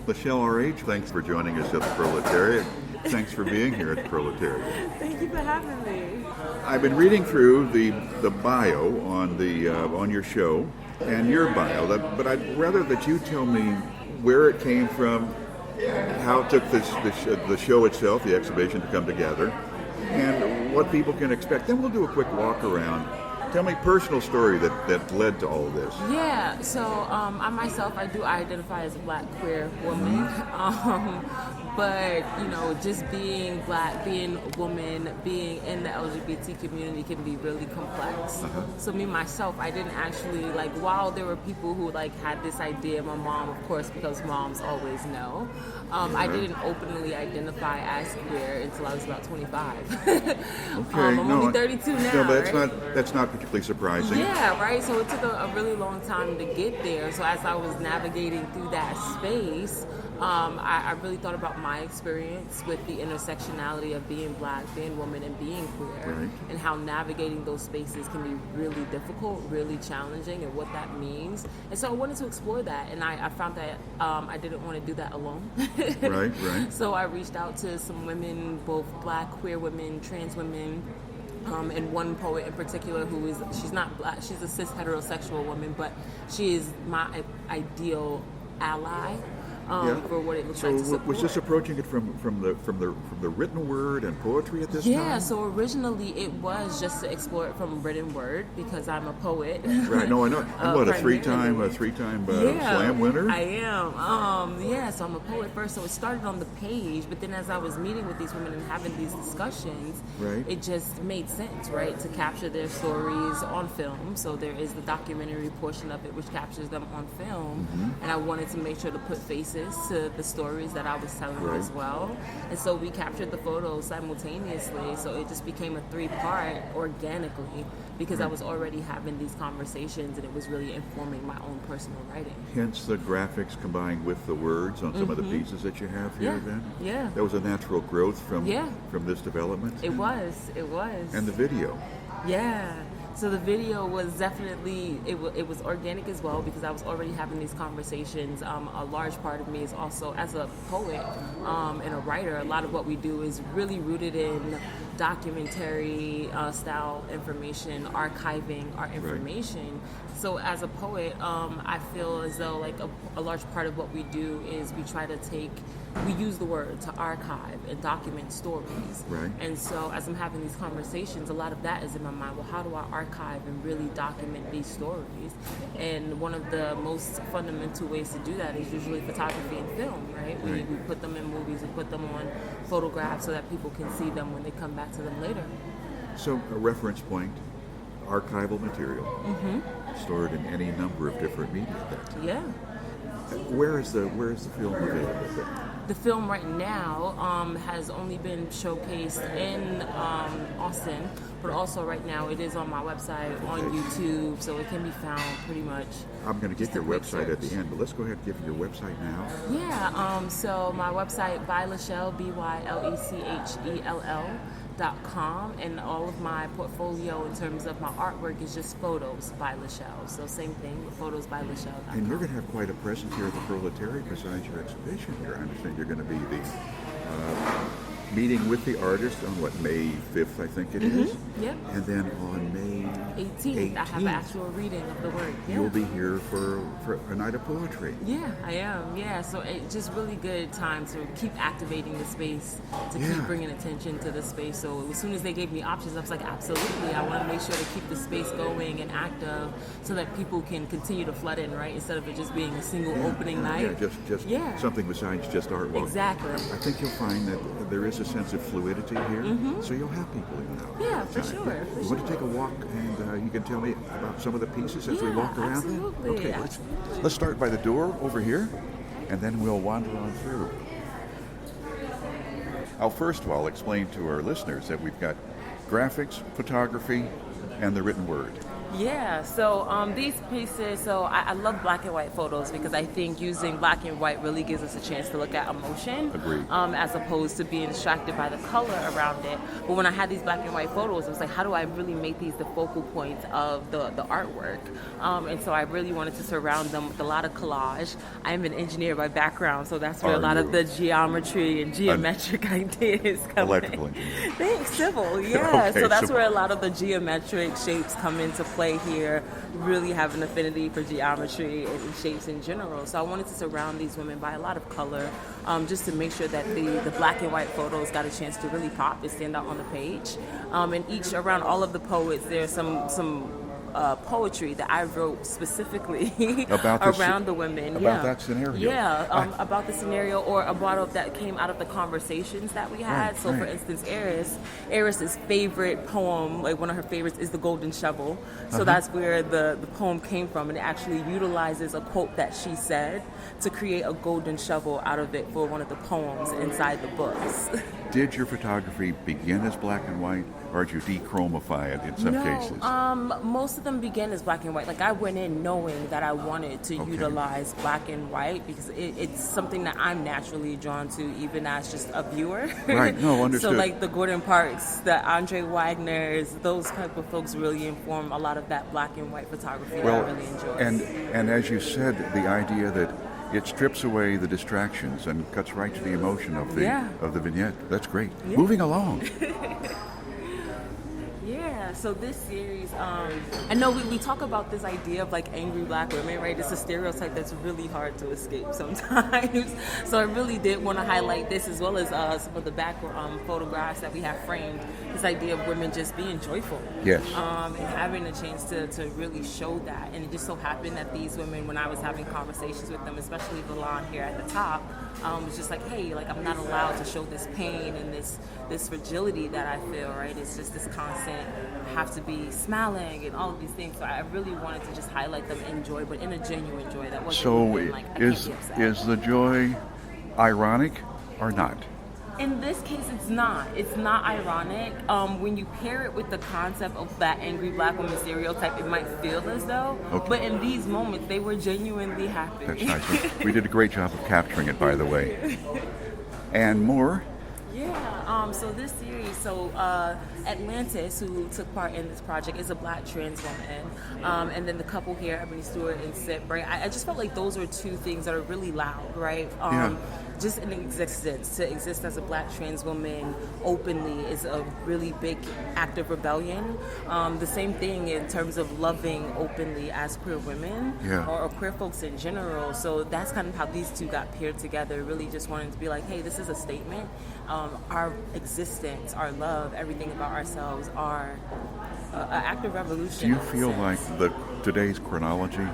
LaChell R H, thanks for joining us at the Proletariat. Thanks for being here at the Proletariat. Thank you for having me. I've been reading through the bio on your show and your bio, but I'd rather that you tell me where it came from, how it took the show itself, the exhibition, to come together, and what people can expect. Then we'll do a quick walk around. Tell me a personal story that led to all of this. Yeah, so I myself, I do identify as a Black queer woman. But, just being Black, being a woman, being in the LGBT community can be really complex. So me, myself, I didn't actually, while there were people who, had this idea, my mom, of course, because moms always know, I didn't openly identify as queer until I was about 25. Okay. I'm only 32 now, No, but right? that's not particularly surprising. Yeah, right? So it took a really long time to get there. So as I was navigating through that space, I really thought about my experience with the intersectionality of being Black, being woman, and being queer, Right. and how navigating those spaces can be really difficult, really challenging, and what that means. And so I wanted to explore that, and I found that I didn't want to do that alone. Right. So I reached out to some women, both Black, queer women, trans women, and one poet in particular she's not Black, she's a cis heterosexual woman, but she is my ideal ally. For what it looks like to support. Was this approaching it from the written word and poetry at this time? Yeah, so originally it was just to explore it from written word because I'm a poet. Right. No, I know. And a three-time slam winner? I am. So I'm a poet first. So it started on the page, but then as I was meeting with these women and having these discussions, right. It just made sense, right, to capture their stories on film. So there is the documentary portion of it which captures them on film, and I wanted to make sure to put faces to the stories that I was telling as well. And so we captured the photos simultaneously, so it just became a 3-part organically because I was already having these conversations and it was really informing my own personal writing. Hence the graphics combined with the words on some of the pieces that you have here then? Yeah. That was a natural growth from this development? It was. And the video? Yeah. So the video was definitely, it was organic as well because I was already having these conversations. A large part of me is also, as a poet and a writer, a lot of what we do is really rooted in documentary style information, archiving our information. Right. So as a poet, I feel as though a large part of what we do is we use the word to archive and document stories. Right. And so as I'm having these conversations, a lot of that is in my mind. Well, how do I archive and really document these stories? And one of the most fundamental ways to do that is usually photography and film, right? We put them in movies, we put them on photographs so that people can see them when they come back to them later. So a reference point, archival material, stored in any number of different media at that time. Yeah. Where is the film available? The film right now has only been showcased in Austin, but also right now it is on my website, on YouTube, so it can be found pretty much. I'm going to get your website at the end, but let's go ahead and give your website now. Yeah, so my website, by LeChell, ByLechell.com, and all of my portfolio in terms of my artwork is just photos by LeChell. So same thing, photos by LeChell.com. And you're going to have quite a presence here at the Proletariat besides your exhibition here. I understand you're going to be the meeting with the artist on May 5th, I think it is. Yep. And then on May 18th, I have an actual reading of the work. Yeah. You'll be here for a night of poetry. Yeah, I am. Yeah, so it's just really good time to keep activating the space, to keep bringing attention to the space. So as soon as they gave me options, I was like, absolutely. I want to make sure to keep the space going and active so that people can continue to flood in, right? Instead of it just being a single opening night. Yeah, just something besides just art. Well, exactly. I think you'll find that there is a sense of fluidity here, so you'll have people in and out. Yeah, for sure. You want to take a walk, and you can tell me about some of the pieces as we walk around? Absolutely. Okay, let's start by the door over here, and then we'll wander on through. First of all, explain to our listeners that we've got graphics, photography, and the written word. Yeah, so these pieces, so I love black and white photos because I think using black and white really gives us a chance to look at emotion, Agreed. as opposed to being distracted by the color around it. But when I had these black and white photos, I was like, how do I really make these the focal points of the artwork? And so I really wanted to surround them with a lot of collage. I'm an engineer by background, so that's where a lot of the geometry and geometric ideas come Electrical in. engineer. Thanks, civil, yeah. Okay, so that's so- where a lot of the geometric shapes come into play here, really have an affinity for geometry and shapes in general. So I wanted to surround these women by a lot of color, just to make sure that the black and white photos got a chance to really pop and stand out on the page. And each, around all of the poets, there's some poetry that I wrote specifically About this- around the women. about that scenario. Yeah, about the scenario, or about that came out of the conversations that we had. Right, So, for right. instance, Eris's favorite poem, like one of her favorites, is The Golden Shovel. So that's where the poem came from, and it actually utilizes a quote that she said to create a golden shovel out of it for one of the poems inside the books. Did your photography begin as black and white, or did you dechromify it in some cases? Most of them begin as black and white. Like, I went in knowing that I wanted to utilize black and white because it's something that I'm naturally drawn to, even as just a viewer. Right, no, understood. So like the Gordon Parks, the Andre Wagners, those type of folks really inform a lot of that black and white photography that I really enjoy. and as you said, the idea that it strips away the distractions and cuts right to the emotion of the vignette. That's great. Yeah. Moving along. Yeah, so this series, I know we talk about this idea of like angry black women, right? It's a stereotype that's really hard to escape sometimes. So I really did want to highlight this, as well as some of the background photographs that we have framed, this idea of women just being joyful. Yes. And having a chance to really show that. And it just so happened that these women, when I was having conversations with them, especially Valon here at the top, was just like, hey, like, I'm not allowed to show this pain and this fragility that I feel, right? It's just this constant have to be smiling and all of these things. So I really wanted to just highlight them in joy, but in a genuine joy that wasn't So even like, I can't be upset. is the joy ironic or not? In this case, it's not. It's not ironic. When you pair it with the concept of that angry black woman stereotype, it might feel as though. Okay. But in these moments, they were genuinely happy. That's nice. We did a great job of capturing it, by the way. And more? Yeah, so this series, Atlantis, who took part in this project, is a black trans woman. And then the couple here, Ebony Stewart and Sip, right? I just felt like those are two things that are really loud, right? Just in existence, to exist as a black trans woman openly is a really big act of rebellion. The same thing in terms of loving openly as queer women or queer folks in general. So that's kind of how these two got paired together, really just wanting to be like, hey, this is a statement. Our existence, our love, everything about ourselves are an act of revolution. Do you feel like today's chronology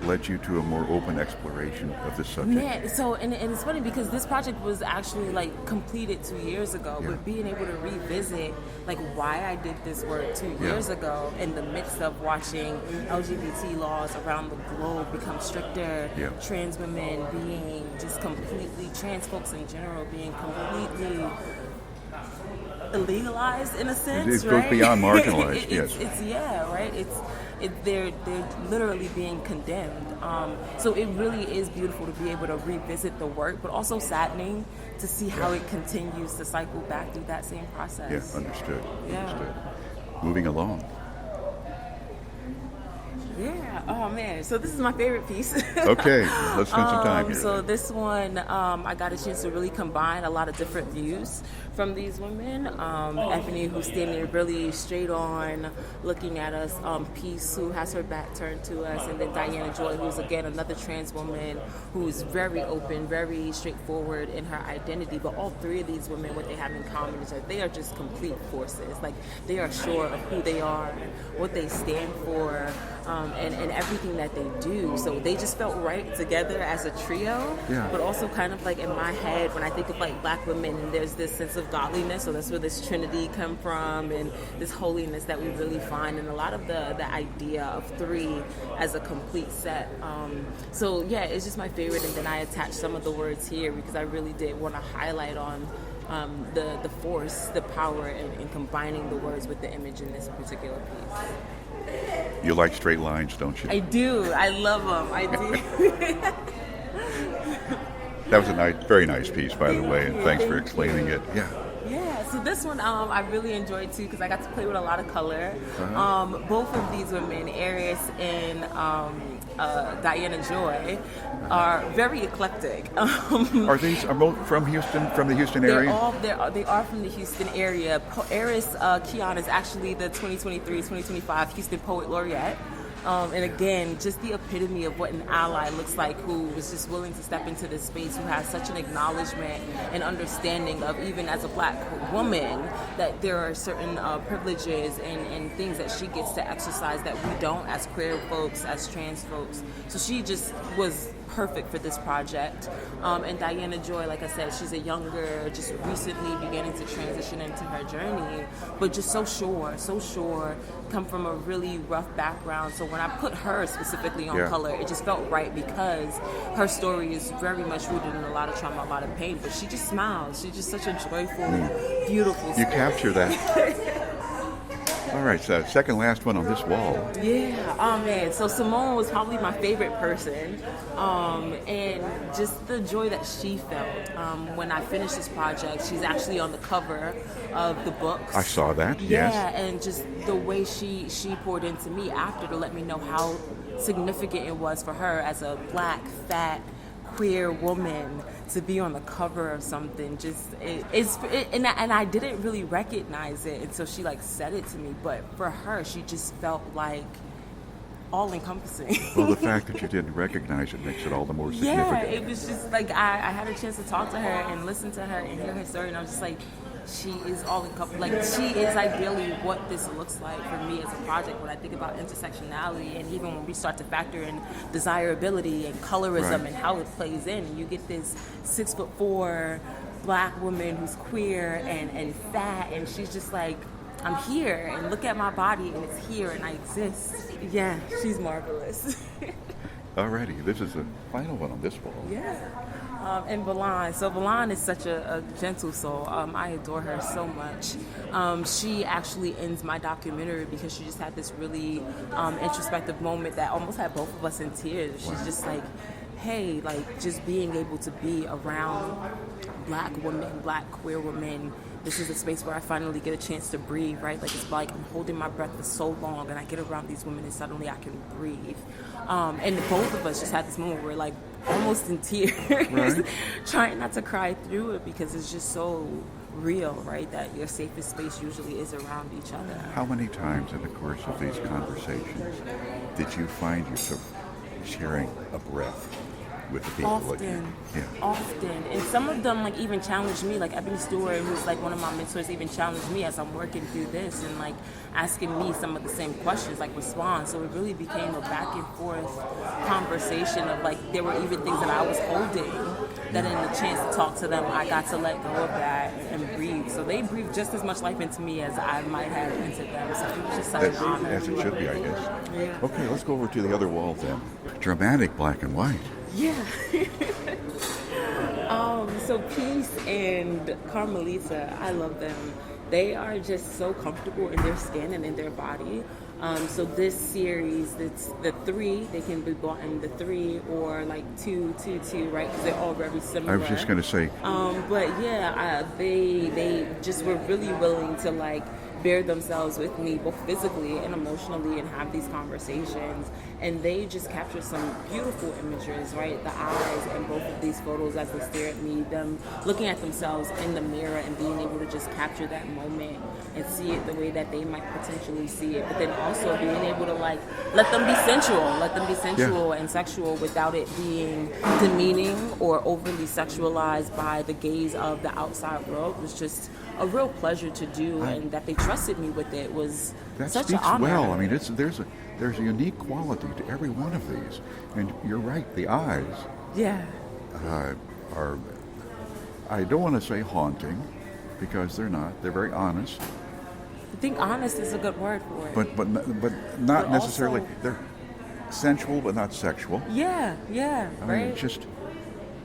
led you to a more open exploration of this subject? Yeah, so and it's funny because this project was actually like completed 2 years ago, Yeah. but being able to revisit like why I did this work 2 years ago in the midst of watching LGBT laws around the globe become stricter, trans women being just completely, trans folks in general being completely illegalized in a sense, It right? goes beyond marginalized, yes. They're literally being condemned. So it really is beautiful to be able to revisit the work, but also saddening to see how it continues to cycle back through that same process. Yeah, understood. Yeah. Understood. Moving along. Yeah. Oh man. So this is my favorite piece. Okay, let's spend some time here. So this one, I got a chance to really combine a lot of different views from these women. Ebony, who's standing really straight on, looking at us. Peace, who has her back turned to us, and then Diana Joy, who's again another trans woman who's very open, very straightforward in her identity. But all three of these women, what they have in common is that they are just complete forces. Like, they are sure of who they are, what they stand for. And everything that they do. So they just felt right together as a trio, but also kind of like in my head when I think of like black women, and there's this sense of godliness, so that's where this trinity come from, and this holiness that we really find in a lot of the idea of three as a complete set. So yeah, it's just my favorite, and then I attached some of the words here because I really did want to highlight on the force, the power in combining the words with the image in this particular piece. You like straight lines, don't you? I do. I love them. I do. That was a nice, very nice piece, by the way, and thanks for explaining it. Yeah. Yeah, so this one I really enjoyed too because I got to play with a lot of color. Both of these women, Eris and Diana Joy, are very eclectic. Are both from Houston, from the Houston area? They are from the Houston area. Eris Kiana is actually the 2023-2025 Houston Poet Laureate. And again, just the epitome of what an ally looks like, who was just willing to step into this space, who has such an acknowledgement and understanding of, even as a black woman, that there are certain privileges and things that she gets to exercise that we don't as queer folks, as trans folks. So she just was perfect for this project. And Diana Joy, like I said, she's a younger, just recently beginning to transition into her journey, but just so sure, come from a really rough background. So when I put her specifically on color, it just felt right because her story is very much rooted in a lot of trauma, a lot of pain, but she just smiles. She's just such a joyful, beautiful spirit. You capture that. All right, so second last one on this wall. Yeah, oh man. So Simone was probably my favorite person, and just the joy that she felt when I finished this project. She's actually on the cover of the books. I saw that, yes. Yeah, and just the way she poured into me after to let me know how significant it was for her as a black, fat, queer woman to be on the cover of something. And I didn't really recognize it until she said it to me, but for her she just felt like all encompassing. Well, the fact that you didn't recognize it makes it all the more significant. Yeah, it was just I had a chance to talk to her and listen to her and hear her story, and I was just like, she is all encompassing. She is ideally what this looks like for me as a project. When I think about intersectionality, and even when we start to factor in desirability and colorism and how it plays in, and you get this 6'4" black woman who's queer and fat, and she's just like, I'm here, and look at my body, and it's here, and I exist. Yeah, she's marvelous. Alrighty, this is the final one on this wall. Yeah. And Balan. So Balan is such a gentle soul. I adore her so much. She actually ends my documentary because she just had this really introspective moment that almost had both of us in tears. She's just like, hey, just being able to be around black women, black queer women. This is a space where I finally get a chance to breathe, right? It's like I'm holding my breath for so long, and I get around these women, and suddenly I can breathe. And both of us just had this moment where we're almost in tears, right? Trying not to cry through it because it's just so real, right? That your safest space usually is around each other. How many times in the course of these conversations did you find yourself sharing a breath with the people? Often. And some of them even challenged me, Ebony Stewart, who's one of my mentors, even challenged me as I'm working through this and asking me some of the same questions, respond. So it really became a back and forth conversation of there were even things that I was holding that in the chance to talk to them, I got to let go of that and breathe. So they breathed just as much life into me as I might have into them. So it was just such an honor. As it should be, I guess. Yeah. Okay, let's go over to the other wall then. Dramatic black and white. Yeah. So Peace and Carmelita, I love them. They are just so comfortable in their skin and in their body. So this series, it's the 3, they can be bought in the 3 or 2, right? Because they're all very similar. I was just going to say. But yeah, they just were really willing to bear themselves with me, both physically and emotionally, and have these conversations. And they just capture some beautiful images, right? The eyes in both of these photos as they stare at me, them looking at themselves in the mirror and being able to just capture that moment and see it the way that they might potentially see it. But then also being able to let them be sensual and sexual without it being demeaning or overly sexualized by the gaze of the outside world was just a real pleasure to do, and that they trusted me with it was such an honor. Well, I mean, there's a unique quality to every one of these, and you're right. The eyes, are, I don't want to say haunting, because they're not. They're very honest. I think honest is a good word for it. But not necessarily. They're sensual, but not sexual. Yeah, I mean, it's just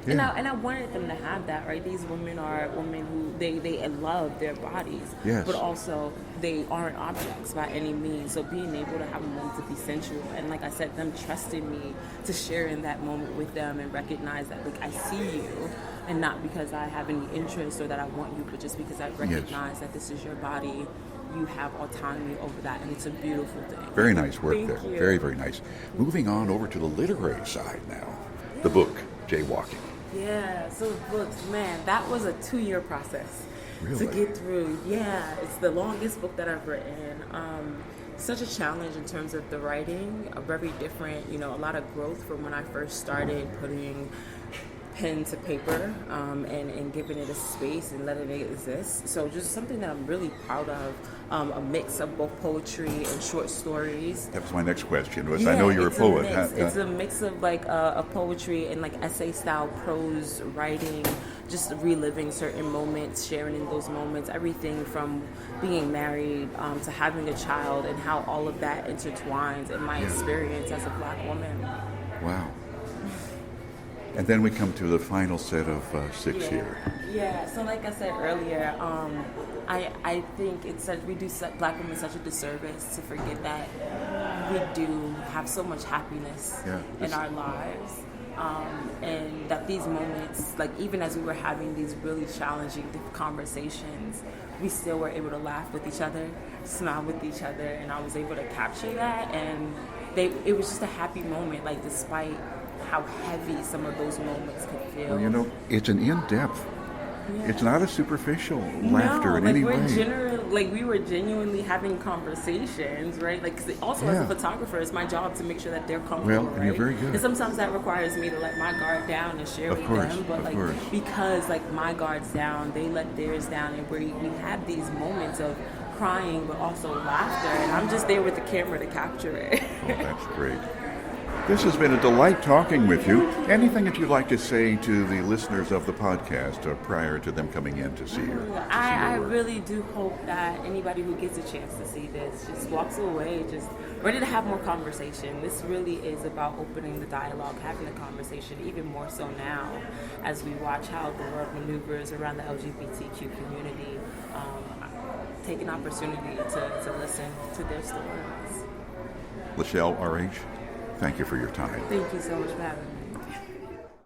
Yeah. And I wanted them to have that, right? These women are women who they love their bodies, Yes. but also they aren't objects by any means. So being able to have a moment to be sensual, and like I said, them trusting me to share in that moment with them and recognize that, like, I see you, and not because I have any interest or that I want you, but just because I recognize that this is your body. You have autonomy over that, and it's a beautiful thing. Very nice work there. Thank you. Very, very nice. Moving on over to the literary side now. The book, Jaywalking. Yeah, so books, man, that was a 2-year process Really? to get through. Yeah, it's the longest book that I've written. Such a challenge in terms of the writing, a very different, a lot of growth from when I first started putting pen to paper and giving it a space and letting it exist. So just something that I'm really proud of, a mix of both poetry and short stories. That was my next question. I know you're a poet. It's a mix of like a poetry and like essay style prose writing, just reliving certain moments, sharing in those moments, everything from being married to having a child, and how all of that intertwines in my experience as a Black woman. Wow. And then we come to the final set of 6 here. Yeah, so like I said earlier, I think we do Black women such a disservice to forget that we do have so much happiness in our lives. And that these moments, like even as we were having these really challenging conversations, we still were able to laugh with each other, smile with each other, and I was able to capture that. And it was just a happy moment, like despite how heavy some of those moments could feel. Well, it's an in-depth. It's not a superficial laughter in any way. We were genuinely having conversations, right? Like, 'cause also as a photographer, it's my job to make sure that they're comfortable. Well, and you're very good. And sometimes that requires me to let my guard down and share with them. But because my guard's down, they let theirs down, and we have these moments of crying, but also laughter. And I'm just there with the camera to capture it. Oh, that's great. This has been a delight talking with you. Anything that you'd like to say to the listeners of the podcast prior to them coming in to see your I really do hope that anybody who gets a chance to see this just walks away just ready to have more conversation. This really is about opening the dialogue, having a conversation, even more so now as we watch how the world maneuvers around the LGBTQ community. Take an opportunity to listen to their stories. LaChell R H, thank you for your time. Thank you so much for having me.